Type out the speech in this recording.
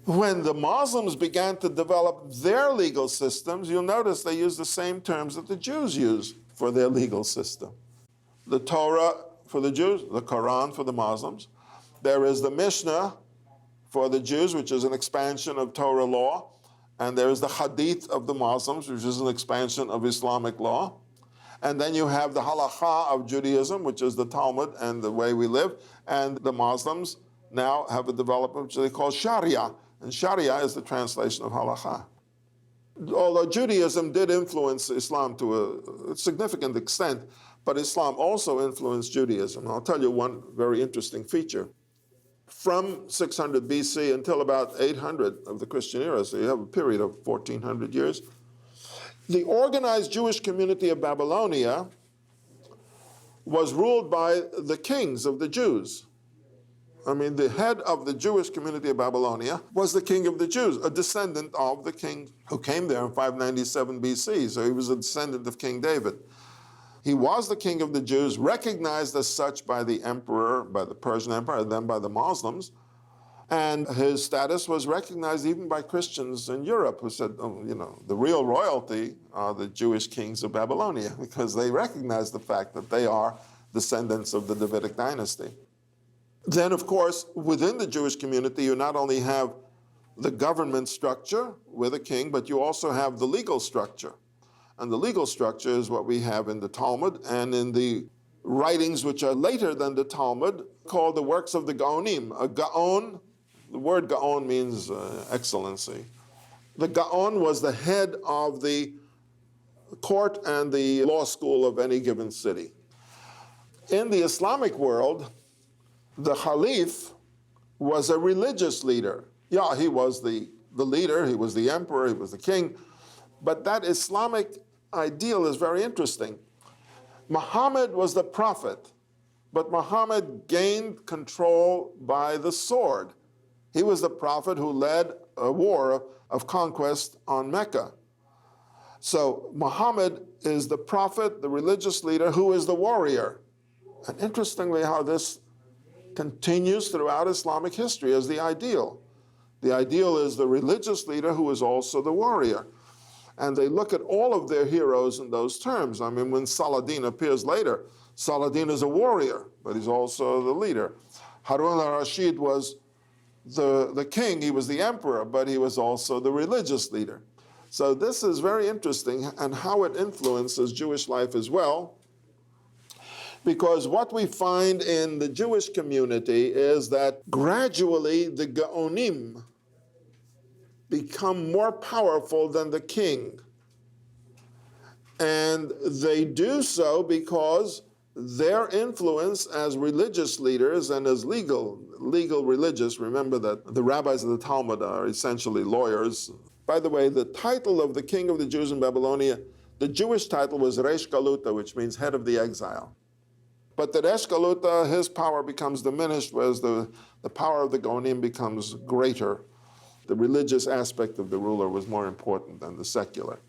When the Muslims began to develop their legal systems, you'll notice they use the same terms that the Jews use for their legal system. The Torah for the Jews, the Koran for the Muslims. There is the Mishnah for the Jews, which is an expansion of Torah law. And there is the Hadith of the Muslims, which is an expansion of Islamic law. And then you have the Halakha of Judaism, which is the Talmud and the way we live. And the Muslims now have a development which they call Sharia. And Sharia is the translation of Halakha. Although Judaism did influence Islam to a significant extent, but Islam also influenced Judaism. I'll tell you one very interesting feature. From 600 BC until about 800 of the Christian era, so you have a period of 1400 years, the organized Jewish community of Babylonia was ruled by the kings of the Jews. I mean, the head of the Jewish community of Babylonia was the king of the Jews, a descendant of the king who came there in 597 BC, so he was a descendant of King David. He was the king of the Jews, recognized as such by the emperor, by the Persian empire, and then by the Muslims. And his status was recognized even by Christians in Europe who said, oh, you know, the real royalty are the Jewish kings of Babylonia, because they recognize the fact that they are descendants of the Davidic dynasty. Then, of course, within the Jewish community, you not only have the government structure with a king, but you also have the legal structure. And the legal structure is what we have in the Talmud and in the writings which are later than the Talmud, called the works of the Geonim. A Gaon, the word Gaon means excellency. The Gaon was the head of the court and the law school of any given city. In the Islamic world, the Caliph was a religious leader. Yeah, he was the leader, he was the emperor, he was the king, but that Islamic ideal is very interesting. Muhammad was the prophet, but Muhammad gained control by the sword. He was the prophet who led a war of conquest on Mecca. So Muhammad is the prophet, the religious leader, who is the warrior. And interestingly, how this continues throughout Islamic history as the ideal. The ideal is the religious leader who is also the warrior. And they look at all of their heroes in those terms. I mean, when Saladin appears later, Saladin is a warrior, but he's also the leader. Harun al-Rashid was the king, he was the emperor, but he was also the religious leader. So this is very interesting, and how it influences Jewish life as well. Because what we find in the Jewish community is that gradually the Geonim become more powerful than the king. And they do so because their influence as religious leaders and as legal religious, remember that the rabbis of the Talmud are essentially lawyers. By the way, the title of the king of the Jews in Babylonia, the Jewish title was Reish Galuta, which means head of the exile. But the Reish Galuta, his power becomes diminished, whereas the power of the Geonim becomes greater. The religious aspect of the ruler was more important than the secular.